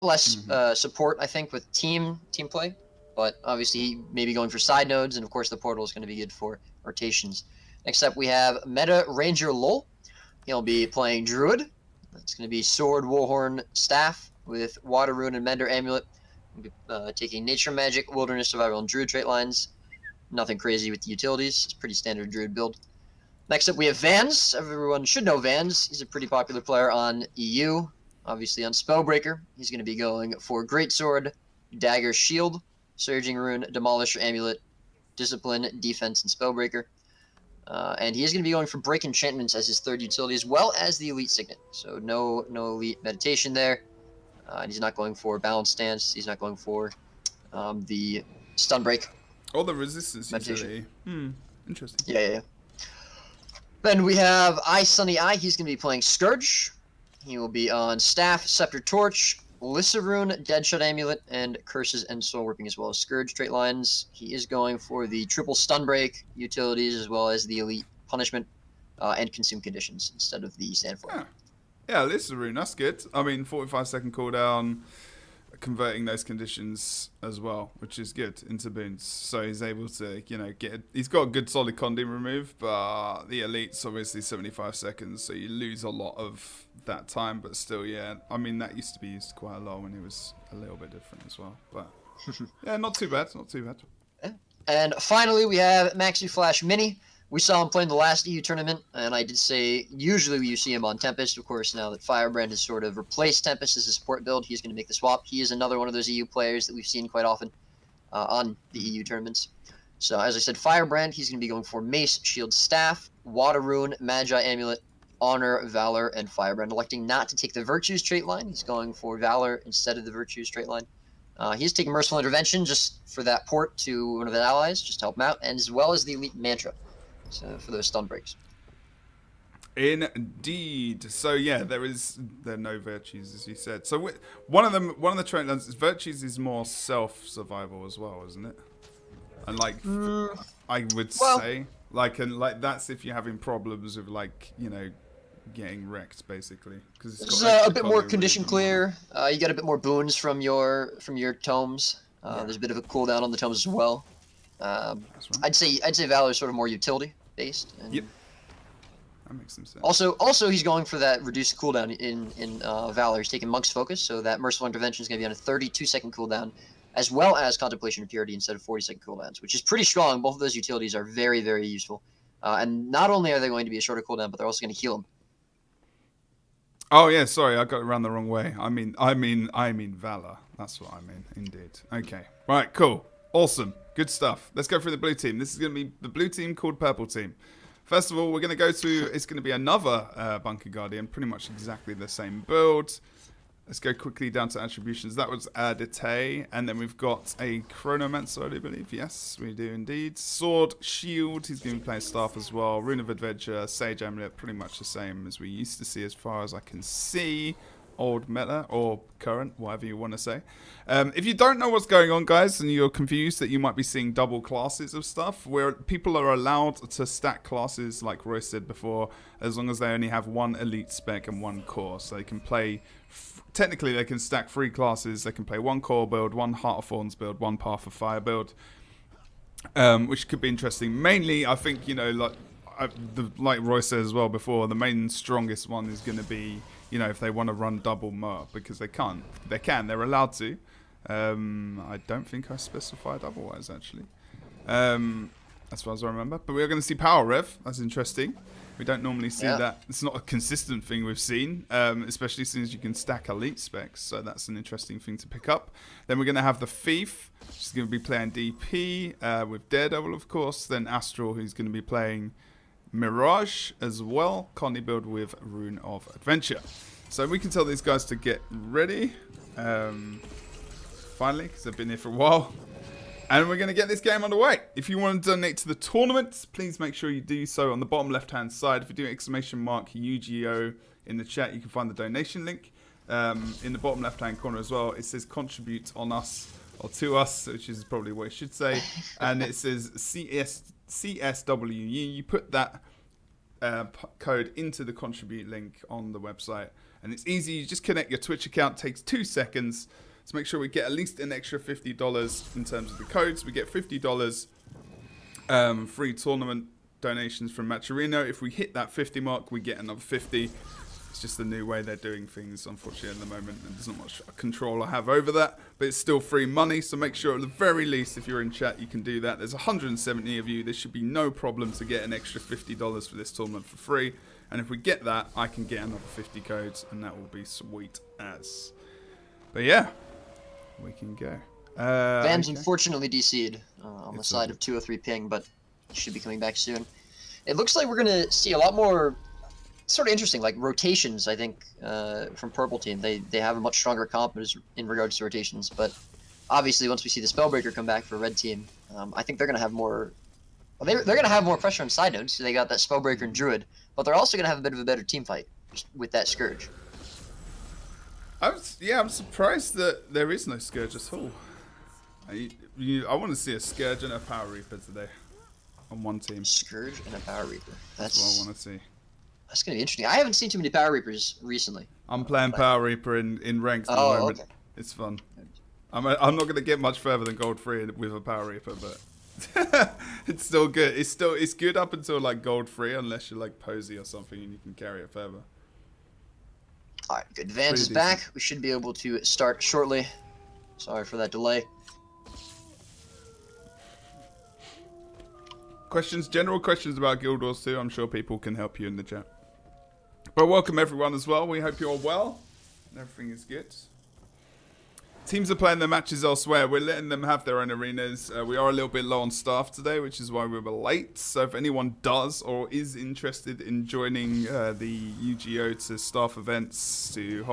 less support, I think, with team play. But obviously, he may be going for side nodes, and of course, the portal is going to be good for rotations. Next up, we have Meta Ranger Lol. He'll be playing Druid. That's going to be Sword, Warhorn, Staff with Water Rune and Mender Amulet. Taking Nature Magic, Wilderness Survival, and Druid trait lines. Nothing crazy with the utilities. It's a pretty standard Druid build. Next up, we have Vans. Everyone should know Vans. He's a pretty popular player on EU. Obviously on Spellbreaker, he's going to be going for Greatsword, Dagger, Shield, Surging Rune, Demolisher, Amulet, Discipline, Defense, and Spellbreaker. And he is going to be going for Break Enchantments as his third utility, as well as the Elite Signet. So no Elite Meditation there. And he's not going for Balance Stance. He's not going for the Stun Break. Or the Resistance utility. Interesting. Yeah. Then we have Eye Sunny Eye. He's going to be playing Scourge. He will be on Staff, Scepter, Torch, Lissaroon, Deadshot Amulet, and Curses and Soul Ripping, as well as Scourge trait lines. He is going for the triple Stun Break utilities, as well as the Elite Punishment and Consume Conditions instead of the Sandflare. Yeah, Lissaroon, that's good. I mean, 45-second cooldown, converting those conditions as well, which is good into boons. So he's able to, he's got a good solid Condi remove, but the Elite's obviously 75 seconds, so you lose a lot of that time, but still, yeah. I mean, that used to be used quite a lot when it was a little bit different as well. But yeah, not too bad. And finally, we have Maxi Flash Mini. We saw him play in the last EU tournament, and I did say usually you see him on Tempest. Of course, now that Firebrand has sort of replaced Tempest as a support build, he's going to make the swap. He is another one of those EU players that we've seen quite often on the EU tournaments. So, as I said, Firebrand, he's going to be going for Mace, Shield, Staff, Water Rune, Magi Amulet, Honor, Valor, and Firebrand, electing not to take the Virtues trait line. He's going for Valor instead of the Virtues trait line. He's taking Merciful Intervention just for that port to one of his allies, just to help him out, and as well as the Elite Mantra. So for those stun breaks. Indeed. So yeah, there are no virtues, as you said. So one of the trait lines is virtues is more self survival as well, isn't it? And like I would say, like that's if you're having problems with getting wrecked basically, because it's got a bit more condition clear. You get a bit more boons from your tomes. There's a bit of a cooldown on the tomes as well. Right. I'd say Valor is sort of more utility based. Yep. That makes some sense. Also, he's going for that reduced cooldown in Valor. He's taking Monk's Focus, so that Merciful Intervention is going to be on a 32-second cooldown, as well as Contemplation of Purity instead of 40-second cooldowns, which is pretty strong. Both of those utilities are very, very useful. And not only are they going to be a shorter cooldown, but they're also going to heal him. Oh yeah, sorry, I got it around the wrong way. I mean Valor. That's what I mean. Indeed. Okay. Right. Cool. Awesome. Good stuff. Let's go through the blue team. This is going to be the blue team called Purple Team. First of all, we're going to go to, it's going to be another Bunker Guardian, pretty much exactly the same build. Let's go quickly down to attributions. That was Adite, and then we've got a Chronomancer, I do believe. Yes, we do indeed. Sword, Shield, he's going to be playing Staff as well. Rune of Adventure, Sage Amulet, pretty much the same as we used to see as far as I can see. Old meta or current, whatever you want to say. If you don't know what's going on, guys, and you're confused that you might be seeing double classes of stuff, where people are allowed to stack classes, like Roy said before, as long as they only have one elite spec and one core. So they can play, technically they can stack 3 classes. They can play 1 core build, 1 Heart of Thorns build, 1 Path of Fire build, which could be interesting. Mainly, I think, like Roy said as well before, the main strongest one is going to be, if they want to run double Mer, because they can't. They're allowed to. I don't think I specified otherwise, actually. As far as I remember. But we're going to see Power Rev. That's interesting. We don't normally see that. It's not a consistent thing we've seen, especially since you can stack elite specs. So that's an interesting thing to pick up. Then we're going to have the Thief, which is going to be playing DP with Daredevil, of course. Then Astral, who's going to be playing Mirage as well. Connie build with Rune of Adventure. So we can tell these guys to get ready. Finally, because they've been here for a while. And we're going to get this game underway. If you want to donate to the tournament, please make sure you do so on the bottom left-hand side. If you do !UGO in the chat, you can find the donation link. In the bottom left-hand corner as well, it says contribute on us, or to us, which is probably what it should say. And it says CSWU. You put that code into the contribute link on the website, And it's easy. You just connect your Twitch account. It takes 2 seconds. So make sure we get at least an extra $50 in terms of the codes. We get $50 free tournament donations from Match Arena. If we hit that 50 mark, we get another 50. It's just the new way they're doing things, unfortunately, at the moment. And there's not much control I have over that. But it's still free money, so make sure at the very least, if you're in chat, you can do that. There's 170 of you. There should be no problem to get an extra $50 for this tournament for free. And if we get that, I can get another 50 codes, and that will be sweet as. But yeah, we can go. Van's okay. unfortunately DC'd on the side of 203 ping, but he should be coming back soon. It looks like we're going to see a lot more sort of interesting, like rotations, I think, from Purple Team. They have a much stronger comp in regards to rotations, but obviously once we see the Spellbreaker come back for Red Team, I think they're going to have more... Well, they're going to have more pressure on side nodes, so they got that Spellbreaker and Druid, but they're also going to have a bit of a better team fight with that Scourge. I'm surprised that there is no Scourge at all. I want to see a Scourge and a Power Reaper today on one team. Scourge and a Power Reaper. That's what I want to see. That's going to be interesting. I haven't seen too many Power Reapers recently. I'm playing Power Reaper in ranks at the moment. Okay. It's fun. I'm not going to get much further than Gold 3 with a Power Reaper, but it's still good. It's good up until like Gold 3, unless you're like Posey or something and you can carry it further. Alright, good. Vans is back. We should be able to start shortly. Sorry for that delay. General questions about Guild Wars 2. I'm sure people can help you in the chat. But welcome everyone as well. We hope you're all well and everything is good. Teams are playing their matches elsewhere. We're letting them have their own arenas. We are a little bit low on staff today, which is why we were late. So if anyone does or is interested in joining the UGO to staff events, to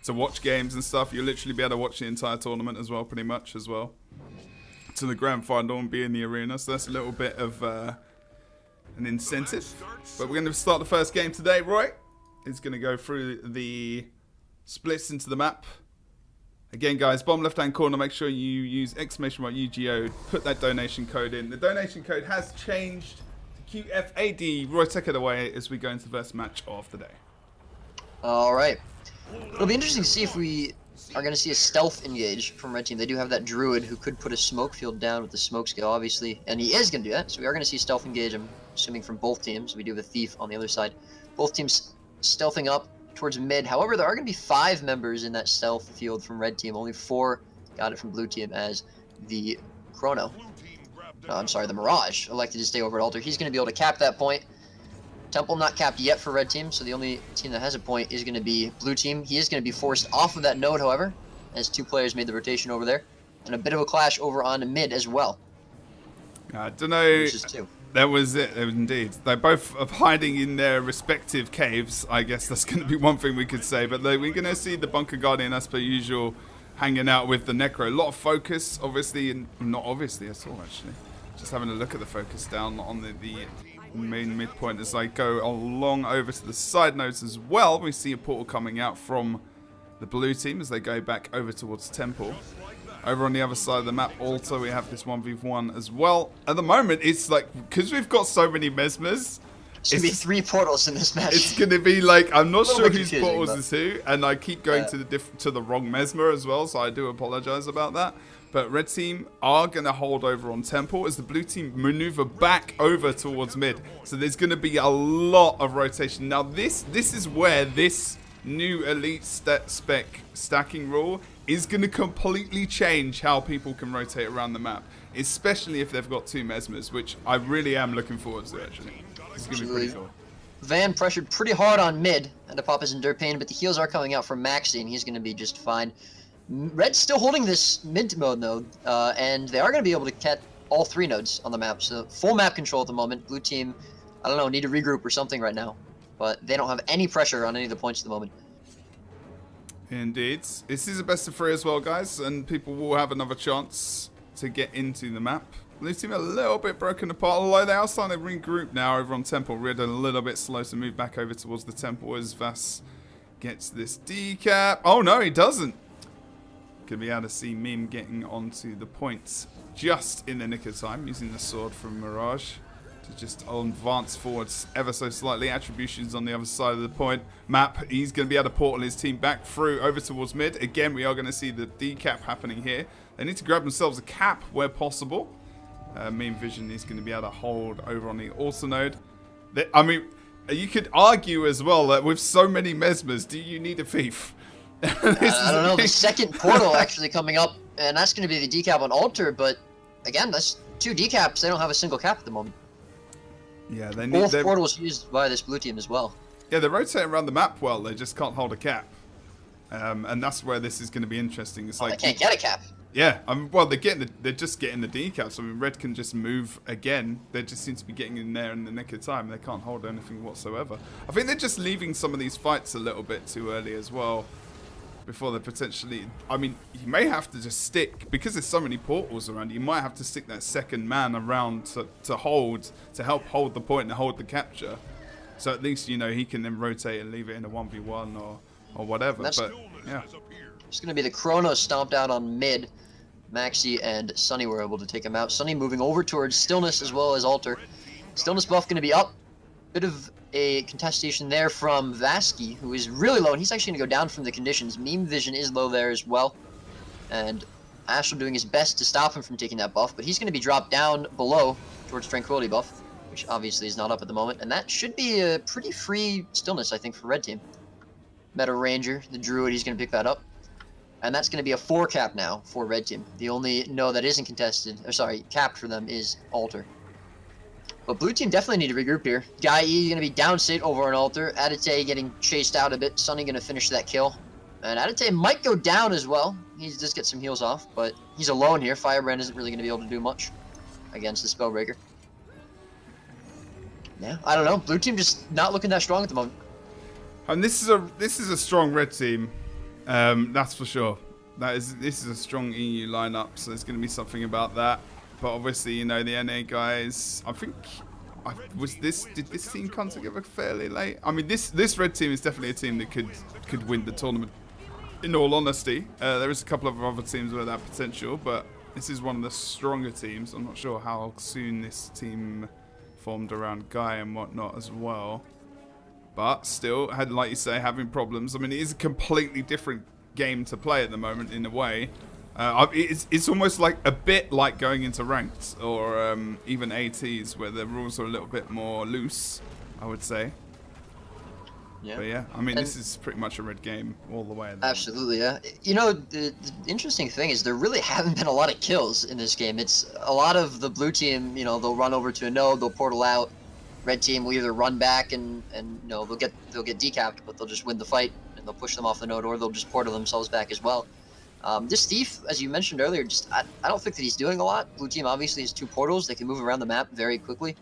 watch games and stuff, you'll literally be able to watch the entire tournament as well, pretty much as well, to the grand final and be in the arena. So that's a little bit of an incentive. But we're going to start the first game today. Roy is going to go through the splits into the map. Again, guys, bottom left-hand corner, make sure you use !UGO, put that donation code in. The donation code has changed to QFAD. Roy, take it away as we go into the first match of the day. All right. It'll be interesting to see if we are going to see a stealth engage from Red Team. They do have that Druid who could put a smoke field down with the smoke scale, obviously, and he is going to do that. So we are going to see stealth engage, I'm assuming, from both teams. We do have a Thief on the other side. Both teams stealthing up towards mid. However, there are going to be 5 members in that stealth field from Red Team. Only 4 got it from Blue Team, as the Chrono. No, I'm sorry, the Mirage elected to stay over at Altar. He's going to be able to cap that point. Temple not capped yet for Red Team, so the only team that has a point is going to be Blue Team. He is going to be forced off of that node, however, as 2 players made the rotation over there. And a bit of a clash over on mid as well. I don't know. That was it. It was indeed. They're both hiding in their respective caves. I guess that's going to be one thing we could say. But we're going to see the Bunker Guardian, as per usual, hanging out with the Necro. A lot of focus, obviously, and not obviously at all, actually. Just having a look at the focus down on the main midpoint as I go along over to the side nodes as well. We see a portal coming out from the Blue Team as they go back over towards Temple. Over on the other side of the map also we have this 1v1 as well. At the moment it's like, because we've got so many Mesmers, it's going to be 3 portals in this match. It's going to be like, I'm not sure whose portals is who, and I keep going to the wrong Mesmer as well, so I do apologize about that. But Red Team are going to hold over on Temple as the Blue Team maneuver back over towards mid. So there's going to be a lot of rotation. Now this is where this new elite spec stacking rule is going to completely change how people can rotate around the map, especially if they've got 2 Mesmers, which I really am looking forward to, actually. It's going to be pretty cool. Van pressured pretty hard on mid, and to pop his Endure Pain, but the heals are coming out from Maxi, and he's going to be just fine. Red's still holding this mid mode node, and they are going to be able to get all 3 nodes on the map, so full map control at the moment. Blue Team, I don't know, need to regroup or something right now, but they don't have any pressure on any of the points at the moment. Indeed. This is a best of 3 as well, guys, and people will have another chance to get into the map. Blue Team a little bit broken apart, although they are starting to regroup now over on Temple. Red a little bit slow to move back over towards the Temple as Vass gets this decap. Oh no, he doesn't. Gonna be able to see Mim getting onto the points just in the nick of time, using the sword from Mirage to just advance forwards ever so slightly. Attributions on the other side of the point. Map, he's going to be able to portal his team back through over towards mid. Again, we are going to see the decap happening here. They need to grab themselves a cap where possible. Mean Vision is going to be able to hold over on the auto node. I mean, you could argue as well that with so many Mesmers, do you need a thief? I don't know. The second portal actually coming up, and that's going to be the decap on Altar, but again, that's 2 decaps. They don't have a single cap at the moment. Yeah, they need both portals used by this blue team as well. Yeah, they're rotating around the map well. They just can't hold a cap, and that's where this is going to be interesting. It's like they can't get a cap. Yeah, well, they're just getting the decaps. I mean, Red can just move again. They just seem to be getting in there in the nick of time. They can't hold anything whatsoever. I think they're just leaving some of these fights a little bit too early as well. Before they potentially... I mean, you may have to just stick... Because there's so many portals around, you might have to stick that second man around to help hold the point and hold the capture. So at least, you know, he can then rotate and leave it in a 1v1 or whatever. But, yeah. It's going to be the Chronos stomped out on mid. Maxi and Sunny were able to take him out. Sunny moving over towards Stillness as well as Altar. Stillness buff going to be up. Bit of a contestation there from Vasky, who is really low, and he's actually going to go down from the conditions. Meme Vision is low there as well. And Astral doing his best to stop him from taking that buff, but he's going to be dropped down below towards Tranquility buff, which obviously is not up at the moment. And that should be a pretty free Stillness, I think, for Red Team. Meta Ranger, the Druid, he's going to pick that up. And that's going to be a 4 cap now for Red Team. The only no that isn't contested, or sorry, capped for them is Altar. But Blue Team definitely need to regroup here. Guy E going to be downstate over on Altar. Adite getting chased out a bit. Sunny going to finish that kill. And Adite might go down as well. He does get some heals off, but he's alone here. Firebrand isn't really going to be able to do much against the Spellbreaker. Yeah, I don't know. Blue Team just not looking that strong at the moment. And this is a strong Red Team. That's for sure. This is a strong EU lineup, so there's going to be something about that. But obviously, you know, the NA guys, I think, did this team come together fairly late? I mean, this Red Team is definitely a team that could win the tournament, in all honesty. There is a couple of other teams with that potential, but this is one of the stronger teams. I'm not sure how soon this team formed around Guy and whatnot as well. But still, like you say, having problems. I mean, it is a completely different game to play at the moment in a way. It's almost like a bit like going into ranked or even ATs where the rules are a little bit more loose, I would say. Yeah. But yeah, I mean, this is pretty much a Red game all the way. Absolutely, yeah. You know, the interesting thing is there really haven't been a lot of kills in this game. It's a lot of the blue team, you know, they'll run over to a node, they'll portal out. Red team will either run back and you know, they'll get decapped, but they'll just win the fight and they'll push them off the node, or they'll just portal themselves back as well. This Thief, as you mentioned earlier, just I don't think that he's doing a lot. Blue team obviously has 2 portals. They can move around the map very quickly.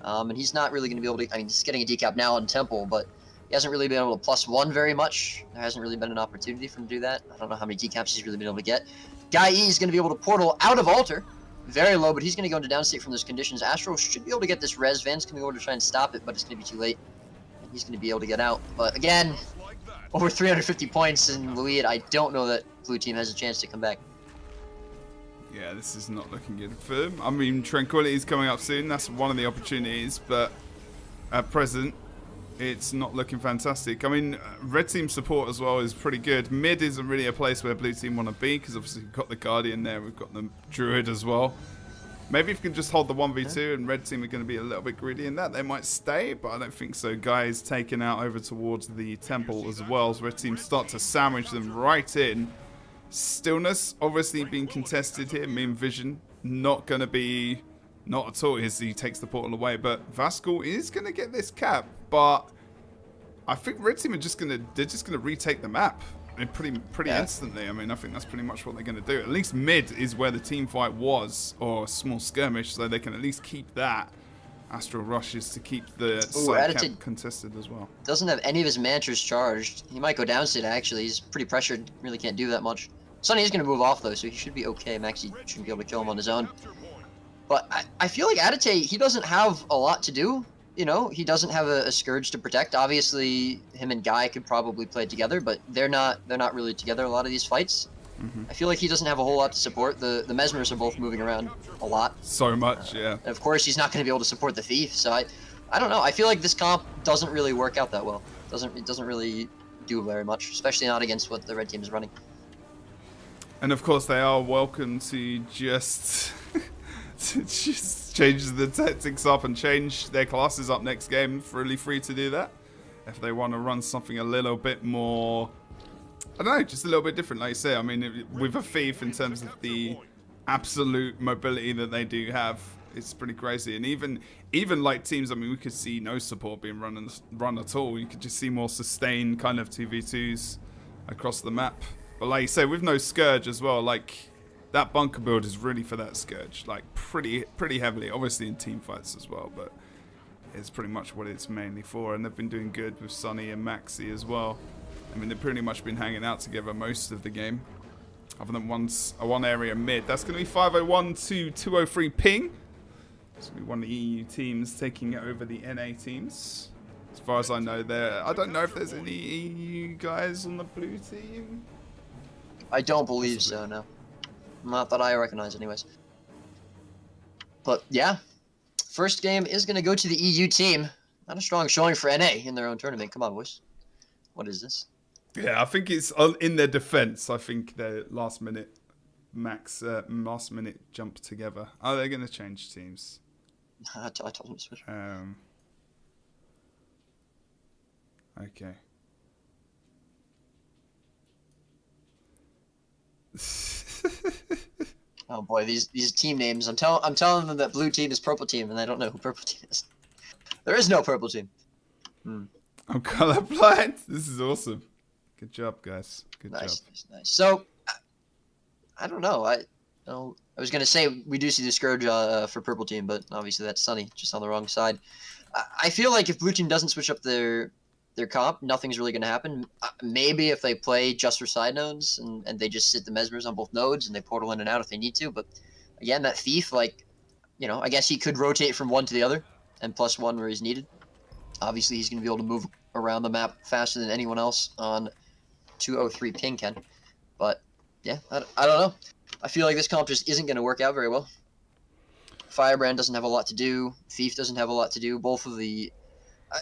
And he's not really going to be able to... I mean, he's getting a decap now on Temple, but he hasn't really been able to +1 very much. There hasn't really been an opportunity for him to do that. I don't know how many decaps he's really been able to get. Guy E is going to be able to portal out of Altar. Very low, but he's going to go into downstate from those conditions. Astro should be able to get this res. Van's coming over to try and stop it, but it's going to be too late. And he's going to be able to get out. But again, over 350 points in Louis, I don't know that Blue Team has a chance to come back. Yeah, this is not looking good for him. I mean, Tranquility is coming up soon. That's one of the opportunities, but at present, it's not looking fantastic. I mean, Red Team support as well is pretty good. Mid isn't really a place where Blue Team want to be, because obviously we've got the Guardian there, we've got the Druid as well. Maybe if we can just hold the 1v2 and Red Team are going to be a little bit greedy in that, they might stay, but I don't think so. Guys taken out over towards the Temple as well, so Red Team start to sandwich them right in. Stillness obviously being contested here. Meme Vision not going to be... Not at all as he takes the portal away, but Vascal is going to get this cap, but I think Red Team are just going to... They're just going to retake the map pretty instantly. I mean, I think that's pretty much what they're going to do. At least mid is where the team fight was, or a small skirmish, so they can at least keep that. Astral rushes to keep the side cap contested as well. Doesn't have any of his mantras charged. He might go downstate, actually. He's pretty pressured, really can't do that much. Sunny is going to move off, though, so he should be okay. Maxi shouldn't be able to kill him on his own. But I feel like Adite, he doesn't have a lot to do. You know, he doesn't have a Scourge to protect. Obviously, him and Guy could probably play together, but they're not really together a lot of these fights. I feel like he doesn't have a whole lot to support. The Mesmers are both moving around a lot. So much, yeah. And of course, he's not going to be able to support the Thief. So I don't know. I feel like this comp doesn't really work out that well. It doesn't really do very much, especially not against what the red team is running. And of course, they are welcome to just change the tactics up and change their classes up next game. Really free to do that if they want to run something a little bit more. I don't know, just a little bit different, like you say. I mean, with a Thief, in terms of the absolute mobility that they do have, it's pretty crazy. And even like teams, I mean, we could see no support being run at all. You could just see more sustained kind of 2v2s across the map. But like you say, with no Scourge as well, like that bunker build is really for that Scourge, like pretty heavily. Obviously in team fights as well, but it's pretty much what it's mainly for. And they've been doing good with Sunny and Maxi as well. I mean, they've pretty much been hanging out together most of the game, other than one area mid. That's going to be 501 to 203 ping. It's going to be one of the EU teams taking it over the NA teams. As far as I know, I don't know if there's any EU guys on the blue team. I don't believe so, no. Not that I recognize, anyways. But yeah, first game is going to go to the EU team. Not a strong showing for NA in their own tournament. Come on, boys. What is this? Yeah, I think it's in their defense. I think their last minute jump together. Are they going to change teams? I told them to switch. Okay. Oh boy, these team names. I'm telling them that blue team is purple team, and they don't know who purple team is. There is no purple team. I'm colorblind. This is awesome. Good job, guys. Good job. Nice. So, I don't know. I was gonna say we do see the Scourge for purple team, but obviously that's Sunny, just on the wrong side. I feel like if blue team doesn't switch up their comp, nothing's really gonna happen. Maybe if they play just for side nodes and they just sit the Mesmers on both nodes and they portal in and out if they need to. But again, that Thief, like, you know, I guess he could rotate from one to the other and +1 where he's needed. Obviously, he's gonna be able to move around the map faster than anyone else on 203 ping can. But yeah, I don't know. I feel like this comp just isn't going to work out very well. Firebrand doesn't have a lot to do. Thief doesn't have a lot to do. Both of the,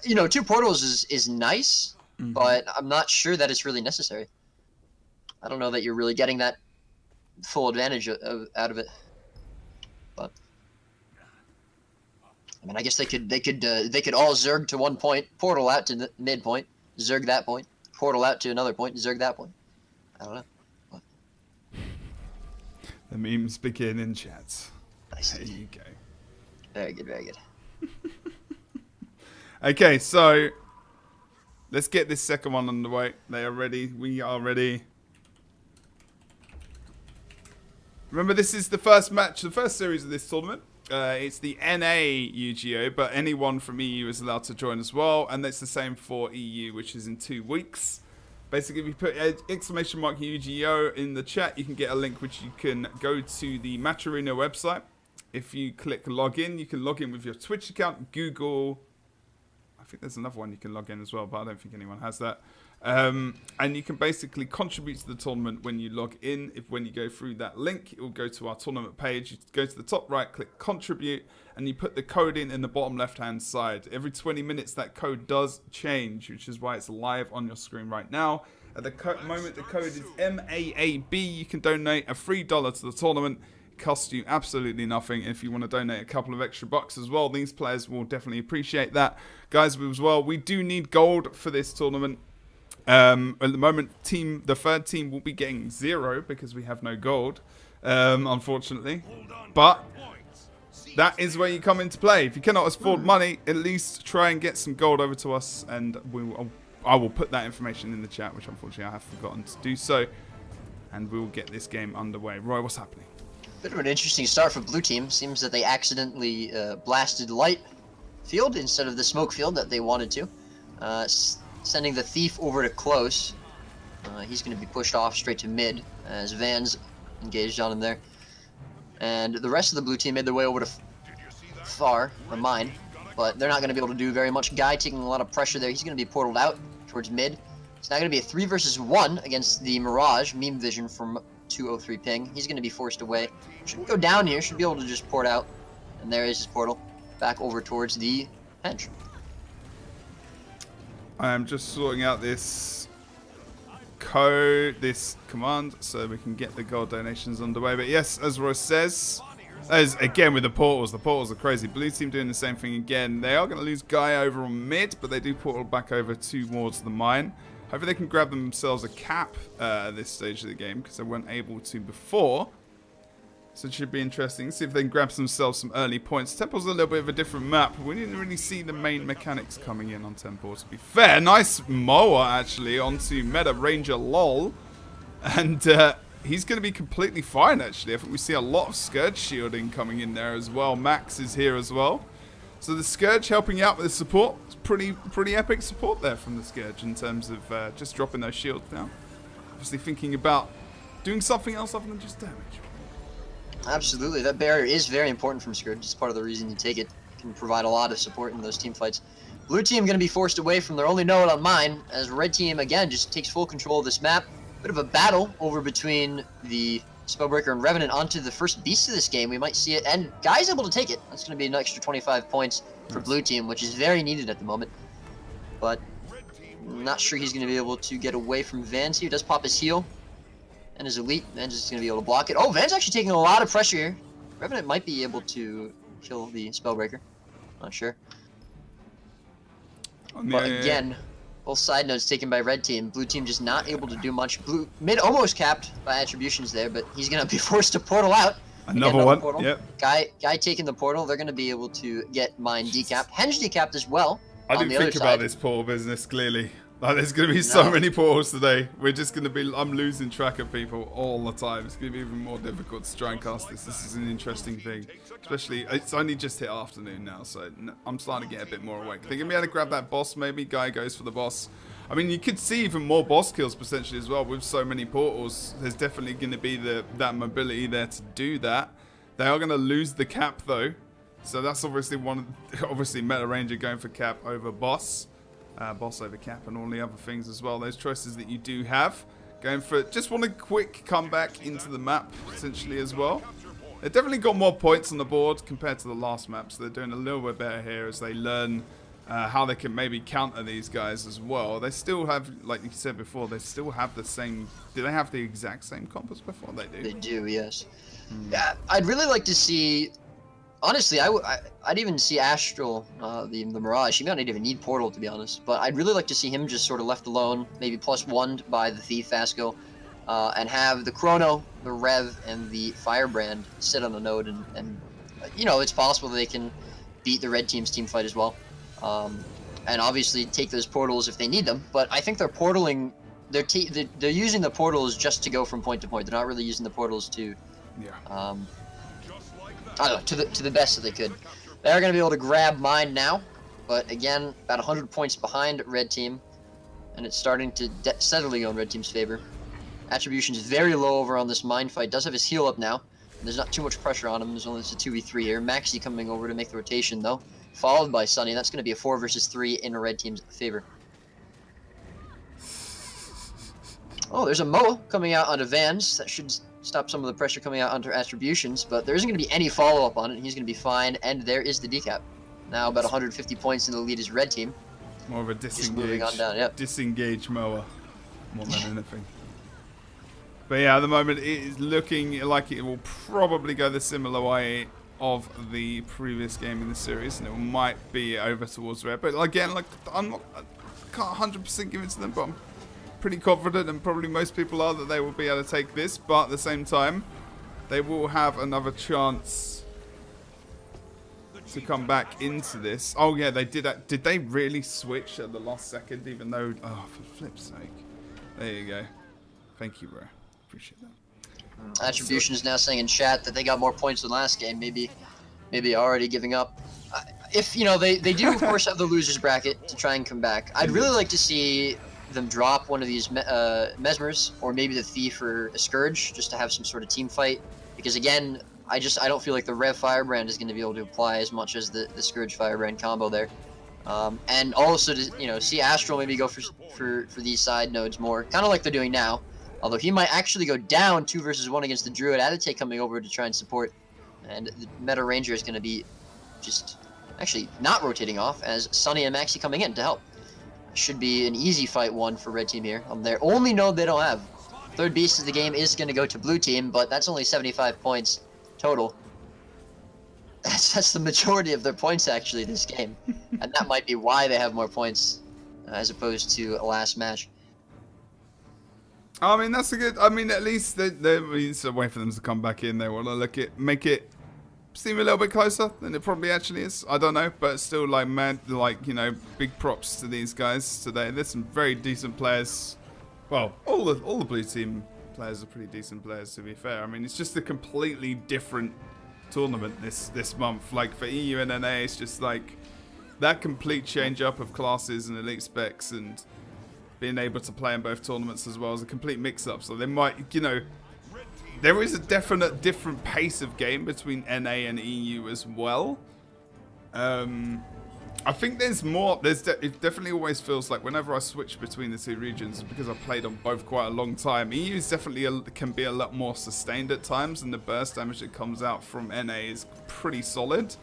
you know, 2 portals is nice, but I'm not sure that it's really necessary. I don't know that you're really getting that full advantage out of it. But I mean, I guess they could all Zerg to one point, portal out to the midpoint, Zerg that point, portal out to another point, Zerg that point. I don't know. What? The memes begin in chat. Nice. There you go. Very good, very good. Okay, so let's get this second one underway. They are ready. We are ready. Remember, this is the first match, the first series of this tournament. It's the NA UGO, but anyone from EU is allowed to join as well. And that's the same for EU, which is in 2 weeks. Basically, if you put !UGO in the chat, you can get a link which you can go to the Match Arena website. If you click login, you can log in with your Twitch account, Google. I think there's another one you can log in as well, but I don't think anyone has that. And you can basically contribute to the tournament when you log in. When you go through that link, it will go to our tournament page. You go to the top right, click contribute, and you put the code in the bottom left-hand side. Every 20 minutes, that code does change, which is why it's live on your screen right now. At the moment, the code is MAAB. You can donate a $3 to the tournament. It costs you absolutely nothing. If you want to donate a couple of extra bucks as well, these players will definitely appreciate that. Guys, as well, we do need gold for this tournament. At the moment, the third team will be getting 0 because we have no gold, unfortunately. But that is where you come into play. If you cannot afford money, at least try and get some gold over to us, and I will put that information in the chat, which unfortunately I have forgotten to do so, and we'll get this game underway. Roy, what's happening? Bit of an interesting start for blue team. Seems that they accidentally blasted light field instead of the smoke field that they wanted to. Sending the Thief over to close. He's going to be pushed off straight to mid as Van's engaged on him there. And the rest of the blue team made their way over to far, or mine, but they're not going to be able to do very much. Guy taking a lot of pressure there. He's going to be portaled out towards mid. It's now going to be a 3 versus 1 against the Mirage, meme vision from 203 ping. He's going to be forced away. Shouldn't go down here. Should be able to just port out. And there is his portal. Back over towards the bench. I am just sorting out this code, this command, so we can get the gold donations underway. But yes, as Roy says, as again with the portals are crazy. Blue team doing the same thing again. They are going to lose Guy over on mid, but they do portal back over towards the mine. Hopefully they can grab themselves a cap at this stage of the game, because they weren't able to before. So it should be interesting. See if they can grab themselves some early points. Temple's a little bit of a different map. We didn't really see the main mechanics coming in on Temple, to be fair. Nice mower, actually, onto Meta Ranger LOL. And he's going to be completely fine, actually. I think we see a lot of Scourge shielding coming in there as well. Max is here as well. So the Scourge helping out with the support. It's pretty epic support there from the Scourge in terms of just dropping those shields down. Obviously thinking about doing something else other than just damage. Absolutely, that barrier is very important from Scourge. It's part of the reason you take it. It can provide a lot of support in those team fights. Blue team going to be forced away from their only node on mine, as red team again just takes full control of this map. Bit of a battle over between the Spellbreaker and Revenant onto the first beast of this game. We might see it, and Guy's able to take it. That's going to be an extra 25 points for blue team, which is very needed at the moment. But I'm not sure he's going to be able to get away from Vans here. He does pop his heal. And his elite, Vans is going to be able to block it. Oh, Vans actually taking a lot of pressure here. Revenant might be able to kill the Spellbreaker. Not sure. But again, both side nodes taken by red team. Blue team just not able to do much. Blue mid almost capped by attributions there, but he's going to be forced to portal out. Another one. Portal. Yep. Guy taking the portal. They're going to be able to get mine decapped. Henge decapped as well. I didn't think about this portal business clearly. Like, there's going to be so many portals today. We're just going to be... I'm losing track of people all the time. It's going to be even more difficult to try and cast this. This is an interesting thing. Especially... It's only just hit afternoon now, so I'm starting to get a bit more awake. They're going to be able to grab that boss, maybe. Guy goes for the boss. I mean, you could see even more boss kills potentially as well with so many portals. There's definitely going to be that mobility there to do that. They are going to lose the cap, though. So that's obviously obviously Meta Ranger going for cap over boss. Boss over cap and all the other things as well. Those choices that you do have. Going for it. Just want a quick comeback into the map, essentially, as well. They've definitely got more points on the board compared to the last map, so they're doing a little bit better here as they learn how they can maybe counter these guys as well. They still have, like you said before, they still have the same... Do they have the exact same compass before? They do. They do, yes. Yeah, I'd really like to see... Honestly, I'd even see Astral, the Mirage. He might not even need Portal, to be honest. But I'd really like to see him just sort of left alone, maybe +1 by the Thief Fasco, and have the Chrono, the Rev, and the Firebrand sit on the node. And you know, it's possible that they can beat the red team's team fight as well. And obviously take those portals if they need them. But I think they're portaling... They're using the portals just to go from point to point. They're not really using the portals to... Yeah. I don't know, to the best that they could. They're going to be able to grab mine now, but again, about 100 points behind red team, and it's starting to steadily go in red team's favor. Attribution is very low over on this mine fight. Does have his heal up now. There's not too much pressure on him. There's only a 2v3 here. Maxi coming over to make the rotation though, followed by Sunny. That's going to be a 4 versus 3 in red team's favor. Oh, there's a Moa coming out onto Vans. That should stop some of the pressure coming out onto attributions, but there isn't going to be any follow-up on it. He's going to be fine, and there is the decap. Now about 150 points in the lead is red team. More of a disengage, moving on down, yep. Disengage Moa more than anything. But yeah, at the moment it is looking like it will probably go the similar way of the previous game in the series, and it might be over towards red. But again, like I can't 100% give it to them, but I'm pretty confident, and probably most people are, that they will be able to take this. But at the same time, they will have another chance to come back into this. Oh yeah, they did that. Did they really switch at the last second, even though... Oh, for flip's sake. There you go. Thank you, bro. Appreciate that. Attribution is now saying in chat that they got more points than last game. Maybe already giving up. If, you know, they do, of course, have the losers bracket to try and come back. I'd really like to see them drop one of these Mesmers, or maybe the Thief or a Scourge, just to have some sort of team fight. Because again, I don't feel like the Rev Firebrand is going to be able to apply as much as the Scourge Firebrand combo there. And also to, you know, see Astral maybe go for these side nodes more, kind of like they're doing now. Although he might actually go down 2 versus 1 against the Druid. Adate coming over to try and support. And the Meta Ranger is going to be just actually not rotating off as Sunny and Maxi coming in to help. Should be an easy fight 1 for red team here. On their only node they don't have. Third beast of the game is going to go to blue team, but that's only 75 points total. That's the majority of their points actually this game. And that might be why they have more points as opposed to a last match. I mean, that's a good. I mean, at least it's a way for them to come back in. They want to make it seem a little bit closer than it probably actually is. I don't know, but still, like, man, like, you know, big props to these guys today. There's some very decent players. Well, all the blue team players are pretty decent players, to be fair. I mean, it's just a completely different tournament this month. Like for EU and NA, it's just like that complete change up of classes and elite specs and being able to play in both tournaments as well as a complete mix-up. So they might, you know, there is a definite different pace of game between NA and EU as well. I think there's more. It definitely always feels like whenever I switch between the two regions, because I've played on both quite a long time, EU is definitely can be a lot more sustained at times, and the burst damage that comes out from NA is pretty solid.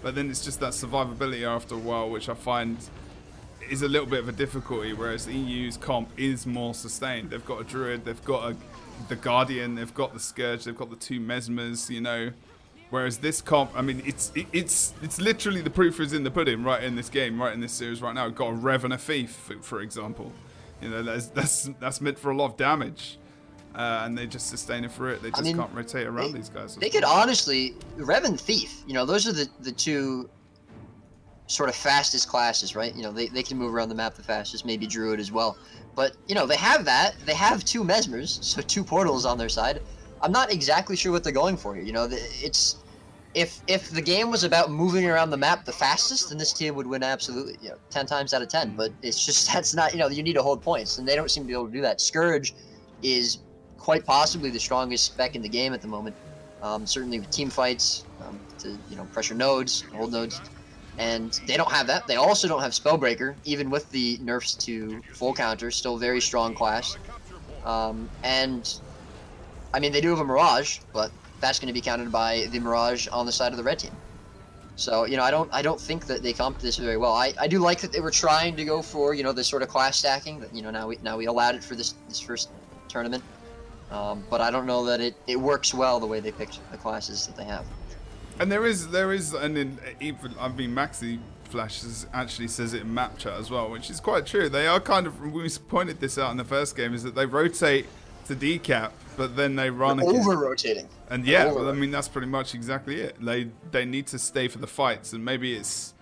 But then it's just that survivability after a while, which I find is a little bit of a difficulty, whereas EU's comp is more sustained. They've got a Druid, they've got the Guardian, they've got the Scourge, they've got the 2 Mesmers, you know. Whereas this comp, I mean, it's literally the proof is in the pudding right in this game, right in this series right now. We've got a Rev and a Thief, for example. You know, that's meant for a lot of damage. And they just sustain it for it. They just can't rotate around these guys. They could honestly, Rev and Thief, you know, those are the 2 sort of fastest classes, right? You know, they can move around the map the fastest, maybe Druid as well. But, you know, they have that. They have 2 Mesmers, so 2 portals on their side. I'm not exactly sure what they're going for here. You know, it's if the game was about moving around the map the fastest, then this team would win absolutely, you know, 10 times out of 10. But it's just, that's not, you know, you need to hold points, and they don't seem to be able to do that. Scourge is quite possibly the strongest spec in the game at the moment. Certainly with team fights, to, you know, pressure nodes, hold nodes. And they don't have that. They also don't have Spellbreaker, even with the nerfs to full counter, still very strong class. And I mean, they do have a Mirage, but that's going to be counted by the Mirage on the side of the red team. So, you know, I don't think that they comped this very well. I do like that they were trying to go for, you know, this sort of class stacking. That, you know, now we allowed it for this first tournament. But I don't know that it works well the way they picked the classes that they have. And there is, and even, I mean, Maxi Flash actually says it in map chat as well, which is quite true. They are kind of, we pointed this out in the first game, is that they rotate to decap, but then they run again. Over-rotating. And yeah, well, I mean, that's pretty much exactly it. They need to stay for the fights, and maybe it's,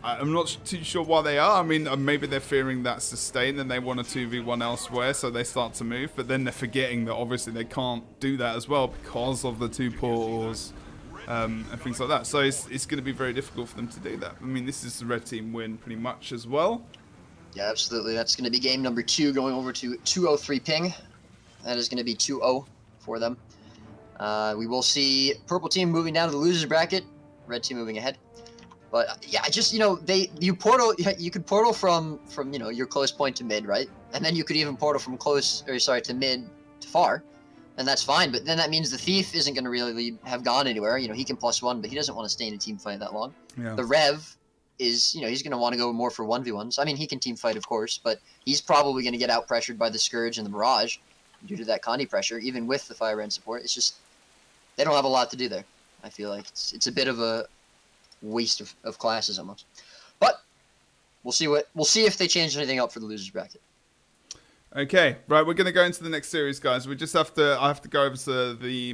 I'm not too sure why they are. I mean, maybe they're fearing that sustain and they want a 2v1 elsewhere, so they start to move, but then they're forgetting that obviously they can't do that as well because of the 2 portals. And things like that. So it's going to be very difficult for them to do that. I mean, this is the red team win pretty much as well. Yeah, absolutely. That's going to be game number 2 going over to 203 ping. That is going to be 2-0 for them. We will see purple team moving down to the losers bracket, red team moving ahead. But yeah, just, you know, you could portal from you know, your close point to mid, right? And then you could even portal from to mid to far. And that's fine, but then that means the Thief isn't going to really have gone anywhere. You know, he can +1, but he doesn't want to stay in a team fight that long. Yeah. The Rev is, you know, he's going to want to go more for 1v1s. I mean, he can team fight, of course, but he's probably going to get out-pressured by the Scourge and the Mirage due to that Connie pressure, even with the Fire End support. It's just, they don't have a lot to do there. I feel like it's a bit of a waste of classes almost. But we'll see if they change anything up for the losers bracket. Okay, right, we're going to go into the next series, guys. I have to go over to the